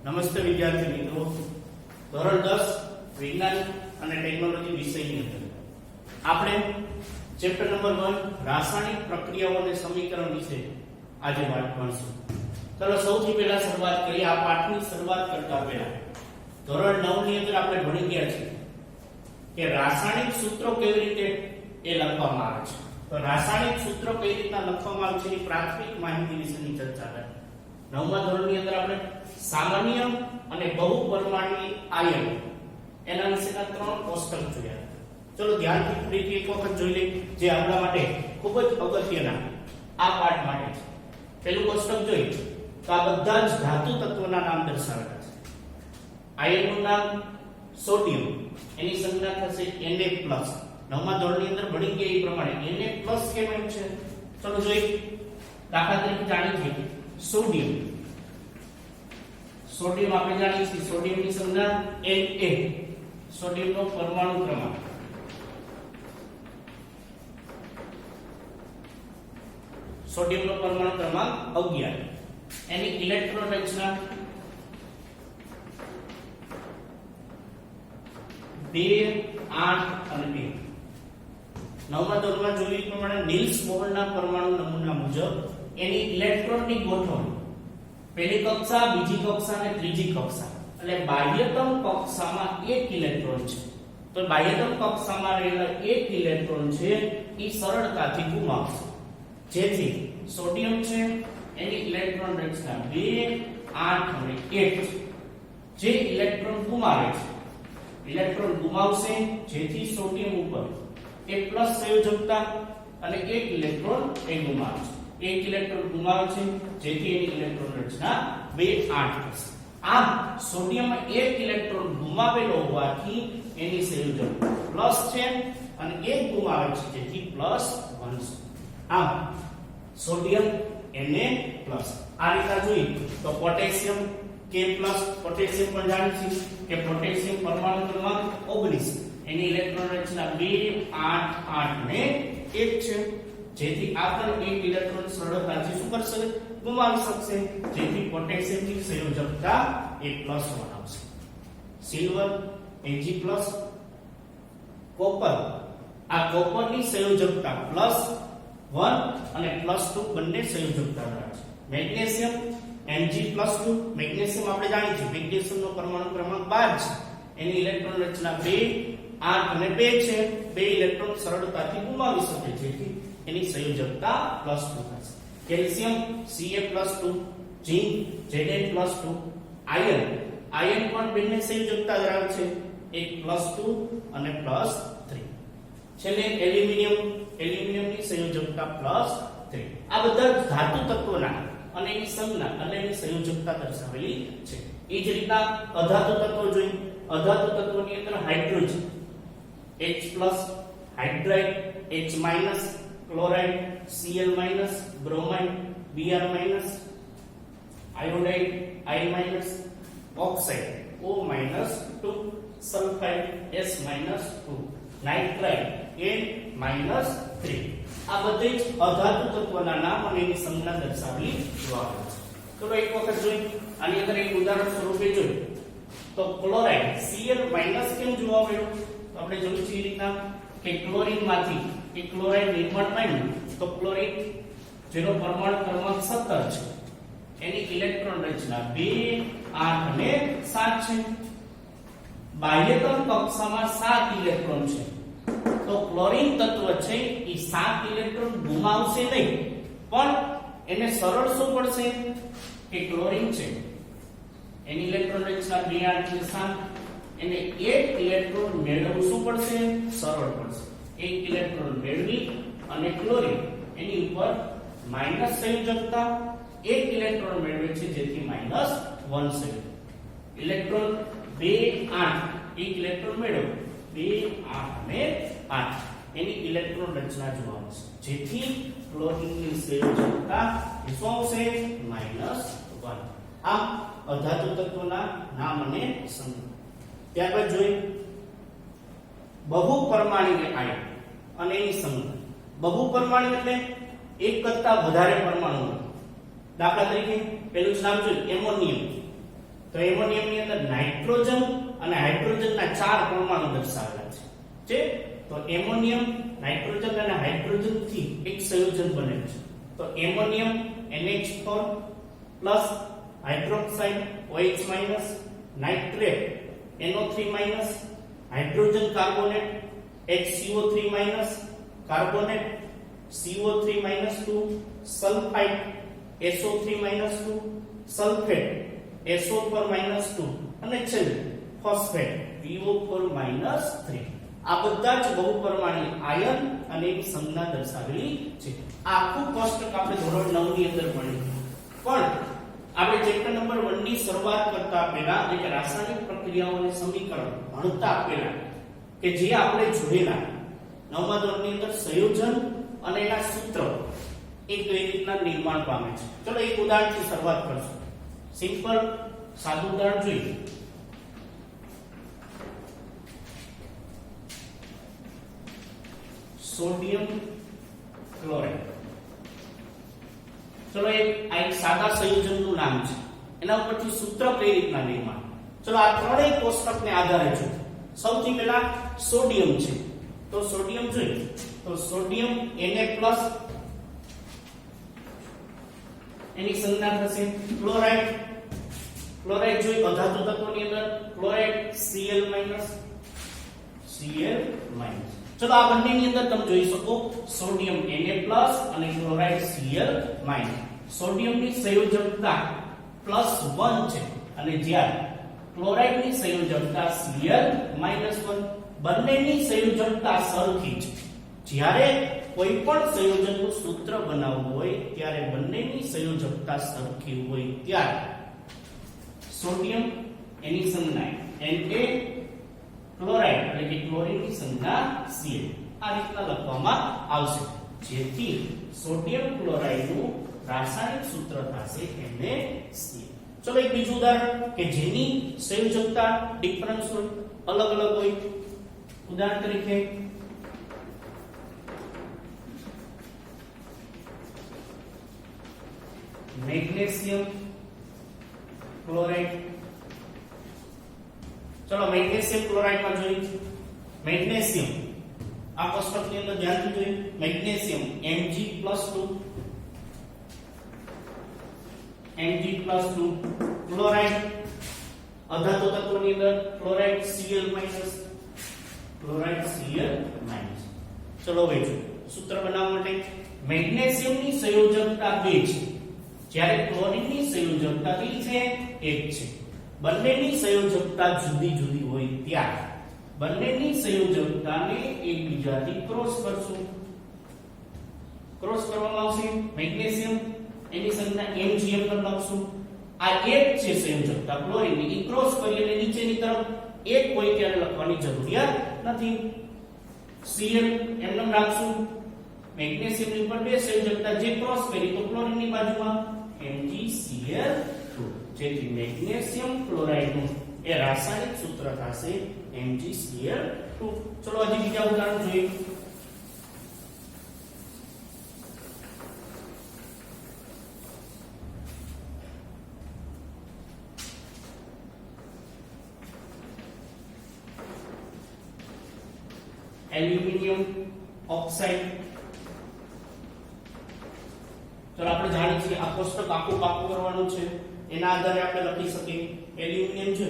નમસ્તે વિદ્યાર્થી મિત્રો, ધોરણ 10 વિજ્ઞાન અને ટેકનોલોજી વિષયની અંદર આપણે ચેપ્ટર નંબર 1 રાસાયણિક પ્રક્રિયાઓ અને સમીકરણ વિશે આજે વાત કરશું. ચાલો સૌથી પહેલા શરૂઆત કરીએ. આ પાઠની શરૂઆત કરતા પહેલા ધોરણ 9 ની અંદર આપણે ભણી ગયા છીએ કે રાસાયણિક સૂત્રો કેવી રીતે એ લખવામાં આવે છે. તો રાસાયણિક સૂત્રો કેવી રીતના લખવામાં આવે છે એની પ્રાથમિક માહિતી વિશેની ચર્ચા કરી. 9મા ધોરણની અંદર આપણે સામાન્ય અને બહુપરમાણુની આયન એના વિશેના 3 કોષ્ટક જોયા. ચલો ધ્યાનથી ફરીથી એક વખત જોઈ લઈએ, જે આપણા માટે ખૂબ જ અગત્યના આ પાઠ માટે છે. પહેલું કોષ્ટક જોઈએ તો આ બધા જ ધાતુ તત્વોના નામ દર્શાવેલા છે. આયનનું નામ સોડિયમ, એની સંજ્ઞા થશે Na+. 9મા ધોરણની અંદર ભણી ગયા એ પ્રમાણે Na+ કેમ એમ છે. ચલો જોઈએ. દાખલા તરીકે જાણીએ છીએ સોડિયમ. સોડિયમ આપણે જાણીએ છીએ સોડિયમની સંજ્ઞા Na. સોડિયમનો પરમાણુ ક્રમાંક સોડિયમનો પરમાણુ ક્રમાંક 11. એની ઇલેક્ટ્રોન રચના 2, 8 અને 2. 9મા ધોરણમાં જોયું પ્રમાણે નીલ્સ બોહરના પરમાણુ નમૂના મુજબ એની ઇલેક્ટ્રોનની ગોઠવણી પહેલી કક્ષા, બીજી કક્ષા અને ત્રીજી કક્ષા, એટલે બાહ્યતમ કક્ષામાં 1 ઇલેક્ટ્રોન છે. તો બાહ્યતમ કક્ષામાં રહેલા 1 ઇલેક્ટ્રોન છે એ સરળતાથી ગુમાવશે. જેથી સોડિયમ છે એની ઇલેક્ટ્રોન રચના 2, 8 અને 1 જે ઇલેક્ટ્રોન ગુમાવે છે, ઇલેક્ટ્રોન ગુમાવશે જેથી સોડિયમ ઉપર એક પ્લસ સંયોજકતા અને 1 ઇલેક્ટ્રોન એ ગુમાવશે. 1 ઇલેક્ટ્રોન ગુમાવે છે જેથી એની ઇલેક્ટ્રોન રચના 2, 8 થશે. આમ સોડિયમમાં 1 ઇલેક્ટ્રોન ગુમાવેલો હોવાથી એની સંયોજક પ્લસ છે અને 1 ગુમાવે છે જેથી પ્લસ બનશે. આમ સોડિયમ Na+. આ રીતના જોઈએ તો પોટેશિયમ K+, પોટેશિયમ પણ જાણીએ છીએ કે પોટેશિયમ પરમાણુ ક્રમાંક 19, એની ઇલેક્ટ્રોન રચના 2, 8, 8 ને 1 છે. જેથી આ પણ 1 ઇલેક્ટ્રોન સરળતાથી શું કરશે, ગુમાવી શકશે. જેથી પોટેશિયમની સંયોજકતા એ +1 આવશે. સિલ્વર Ag+, કોપર, આ કોપરની સંયોજકતા +1 અને +2 બંને સંયોજકતા ધરાવે છે. મેગ્નેશિયમ Mg+2, મેગ્નેશિયમ આપણે જાણીએ છીએ મેગ્નેશિયમનો પરમાણુ ક્રમાંક 12 છે, એની ઇલેક્ટ્રોન રચના 2, 8 અને 2 છે. 2 ઇલેક્ટ્રોન સરળતાથી ગુમાવી શકે જેથી એની સંયોજકતા +2 થશે. Calcium Ca+2, zinc Zn+2, ion પણ બંને સંયોજકતા ધરાવે છે, એક +2 અને +3. છેલ્લે એલ્યુમિનિયમની સંયોજકતા +3. આ બધા ધાતુ તત્વોના અને એની સંજ્ઞા અને એની સંયોજકતા દર્શાવેલી છે. એ જ રીતના અધાતુ તત્વો જોઈએ. અધાતુ તત્વોની અંદર hydrogen H+, hydride H-, chloride Cl-, bromide Br-, iodide I-, oxide O-2, sulphide S-2, nitride N-3. આ બધે જ અધાતુ તત્વોના નામ અને એની સંજ્ઞા દર્શાવેલી જોવા મળે છે. ચલો એક વખત જોઈએ. આની અંદર એક ઉદાહરણ સ્વરૂપે જોઈએ તો ક્લોરાઇડ Cl- કેમ જોવા મળ્યું. તો આપણે જોયું છે એ રીતના કે ક્લોરીનમાંથી એક ક્લોરાઇડ નિર્માણ પામ્યું તો ક્લોરીન જેનો પરમાણુ ક્રમાંક 17 છે, એની ઇલેક્ટ્રોન રચના 2, 8 અને 7 છે. બાહ્યતમ કક્ષામાં 7 ઇલેક્ટ્રોન છે. તો ક્લોરીન તત્વ છે એ 7 ઇલેક્ટ્રોન ગુમાવશે નહીં, પણ એને સરળ શું પડશે કે ક્લોરીન છે એની ઇલેક્ટ્રોન રચના 2, 8 અને 7, એને 1 ઇલેક્ટ્રોન મેળવવું શું પડશે, સરળ પડશે. 1 ઇલેક્ટ્રોન મેળવી અને ક્લોરીન એની ઉપર માઈનસ સંયોજકતા 1 ઇલેક્ટ્રોન મેળવે છે જેથી -1 સંયોજક. ઇલેક્ટ્રોન 2, 8, 1 ઇલેક્ટ્રોન મેળવ્યો 2, 8 અને 8, એની ઇલેક્ટ્રોન રચના જોવા મળશે જેથી ક્લોરીનની સંયોજકતા શું આવશે, -1. આમ અધાતુ તત્વોના નામ અને સંજ્ઞા. ત્યારબાદ જોઈએ બહુપરમાણુય આયન અને એની સંજ્ઞા. બહુપરમાણુ એટલે એક કરતા વધારે પરમાણુ. દાખલા તરીકે પેલું જ નામ જોઈએ એમોનિયમ. તો એમોનિયમની અંદર નાઇટ્રોજન અને હાઇડ્રોજનના 4 પરમાણુ દર્શાવેલા છે તો એમોનિયમ નાઇટ્રોજન અને હાઇડ્રોજન થી એક સંયોજન બને છે તો ammonium NH4 plus hydroxide OH- nitrate NO3- hydrogen carbonate HCO3- carbonate CO3- 2 sulphide SO3- 2 sulphate SO4- 2 અને છેલ્લે ફોસ્ફેટ PO4- 3 આ બધા જ બહુપરમાણીય આયન અને એની સંજ્ઞા દર્શાવેલી છે આ આખું કોષ્ટક આપણે ધોરણ 9 ની અંદર ભણ્યું પણ આપણે ચેપ્ટર નંબર 1 ની શરૂઆત કરતા પહેલા એટલે રાસાયણિક પ્રક્રિયાઓ અને સમીકરણ ભણતા પહેલા કે જે આપણે જોયેલા 9મા ધોરણની અંદર સંયોજન અને એના સૂત્ર એ કઈ રીતના નિર્માણ પામે છે ચલો એક ઉદાહરણથી શરૂઆત કરશું સિમ્પલ સાદું ઉદાહરણ જોઈએ સોડિયમ ક્લોરાઇડ ચલો એક સાદા સંયોજનનું નામ છે એના ઉપરથી સૂત્ર કઈ રીતના નિર્માણ ચલો આ ત્રણેય કોષ્ટકને આધારે જો સૌથી પહેલા સોડિયમ છે તો સોડિયમ જોઈએ તો સોડિયમ Na+ એની સંજ્ઞા થશે ક્લોરાઇડ ક્લોરાઇડ જોઈ અધાતુ તત્વોની અંદર ક્લોરાઇડ Cl- ચલો આ બંનેની અંદર તમે જોઈ શકો સોડિયમ Na+ અને ક્લોરાઇડ Cl-, સોડિયમની સંયોજકતા +1 છે અને જ્યારે ક્લોરાઇડની સંયોજકતા Cl-1 બંનેની સંયોજકતા સરખી છે જ્યારે કોઈ પણ સંયોજનનું સૂત્ર બનાવવું હોય ત્યારે બંનેની સંયોજકતા સરખી હોય ત્યારે સોડિયમ એની સંજ્ઞા Na ક્લોરાઇડ એટલે કે ક્લોરીનની સંજ્ઞા Cl આ રીતના લખવામાં આવશે જેથી સોડિયમ ક્લોરાઇડનું રાસાયણિક સૂત્ર થશે NaCl ચલો એક બીજું ઉદાહરણ કે જેની સંયોજકતા ડિફરન્સ હોય અલગ અલગ હોય ઉદાહરણ તરીકે મેગ્નેશિયમ ક્લોરાઇડ ચલો મેગ્નેશિયમ ક્લોરાઇડ માં જોઈએ મેગ્નેશિયમ આ કોષ્ટકની અંદર ધ્યાનથી જોઈએ મેગ્નેશિયમ Mg+2 ક્લોરાઇડ અધાતુ તત્વોની અંદર ક્લોરાઇડ Cl- ચલો હવે જો સૂત્ર બનાવવા માટે મેગ્નેશિયમની સંયોજકતા 2 છે જ્યારે ક્લોરીનની સંયોજકતા કેટલી છે 1 છે બંનેની સંયોજકતા જુદી જુદી હોય ત્યારે બંનેની સંયોજકતાને એકબીજાથી ક્રોસ કરશું ક્રોસ કરવામાં આવશે મેગ્નેશિયમ એની સંજ્ઞા Mgm પર લખશું આ એક છે સંયોજકતા ક્લોરીનની એ ક્રોસ કરી અને નીચેની તરફ એક હોય ત્યારે લખવાની જરૂરિયાત નથી Cl એમને રાખશું મેગ્નેશિયમની ઉપર 2 સંયોજકતા જે ક્રોસ કરી તો ક્લોરીનની બાજુમાં MgCl2 જેથી મેગ્નેશિયમ ક્લોરાઇડનું એ રાસાયણિક સૂત્ર થશે MgCl2 ચલો હજી બીજા ઉદાહરણ જોઈએ એલ્યુમિનિયમ ઓક્સાઇડ ચલો આપણે જાણીએ છીએ આ કોષ્ટક આખું પાકું કરવાનું છે એના આધારે આપણે લખી શકીએ એલ્યુમિનિયમ છે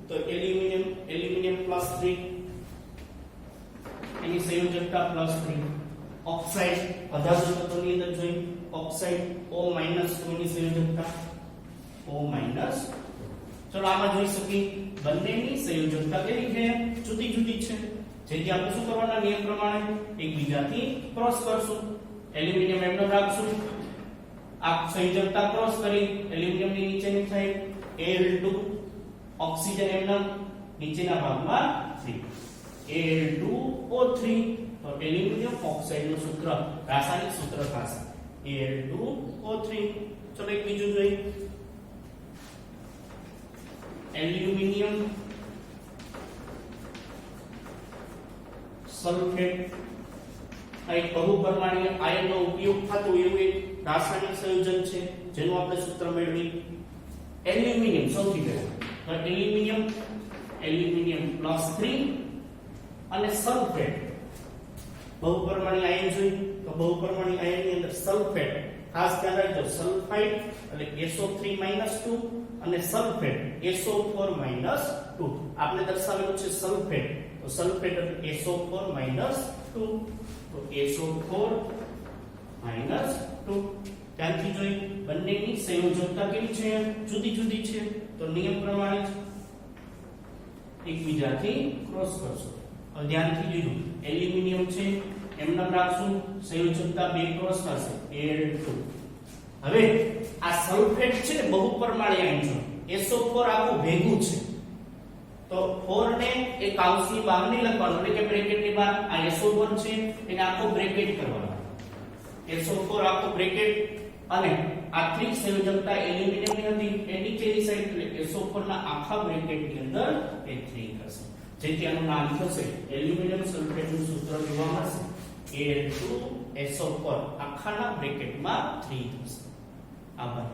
તો એલ્યુમિનિયમ +3 એની સંયોજકતા +3 ઓક્સાઇડ અધાતુ તત્વોની અંદર જોઈએ ઓક્સાઇડ O- ની સંયોજકતા O-. ચલો આમાં જોઈ શકીએ બંનેની સંયોજકતા કેવી છે જુદી જુદી છે જેથી આપણે શું કરવાના નિયમ પ્રમાણે એકબીજાથી ક્રોસ કરશું એલ્યુમિનિયમ એમને રાખશું આ સંયોજકતા ક્રોસ કરી એલ્યુમિનિયમની નીચેની સાઈડ Al2 ઓક્સિજન એમને નીચેના ભાગમાં 3 Al2O3 તો એલ્યુમિનિયમ ઓક્સાઇડનું સૂત્ર રાસાયણિક સૂત્ર થશે Al2O3 ચલો એક બીજું જોઈએ એલ્યુમિનિયમ સલ્ફેટ આ એક બહુપરમાણીય આયનનો ઉપયોગ થતો એવું એક રાસાયણિક સંયોજન છે જેનું આપણે સૂત્ર મેળવી એલ્યુમિનિયમ સૌથી પહેલા તો એલ્યુમિનિયમ +3 અને સલ્ફેટ બહુપરમાણિક આયન જોઈ તો બહુપરમાણિક આયનની અંદર સલ્ફેટ ખાસ ધ્યાન રાખજો સલ્ફાઇડ એટલે SO3 2 અને સલ્ફેટ SO4 2 આપણે દર્શાવેલું છે સલ્ફેટ તો સલ્ફેટ એટલે SO4 2 તો SO4 2 ત્યાંથી જોઈ બંનેની સંયોજકતા કેવી છે જુદી જુદી છે તો નિયમ પ્રમાણે એકબીજાથી ક્રોસ કરશો હવે ધ્યાનથી જોજો એલ્યુમિનિયમ છે એમના રાખશું સંયોજકતા 2 ક્રોસ થશે Al2 હવે આ સલ્ફેટ છે ને બહુપરમાણિક આયન છે SO4 આખું ભેગું છે તો 4 ને એક કૌંસની બહાર નહીં લખવાનું એટલે કે બ્રેકેટની બહાર આ SO1 છે એને આખો બ્રેકેટ કરવાનો SO4 આખો બ્રેકેટ અને આ 3 સંયોજકતા એલ્યુમિનિયમની હતી એ નીચેની સાઈડ એટલે SO4 ના આખા બ્રેકેટની અંદર એ 3 થશે જેથી આનું નામ થશે એલ્યુમિનિયમ સલ્ફેટનું સૂત્ર જોવા મળશે Al2SO4 આખાના બ્રેકેટમાં 3 થશે આભાર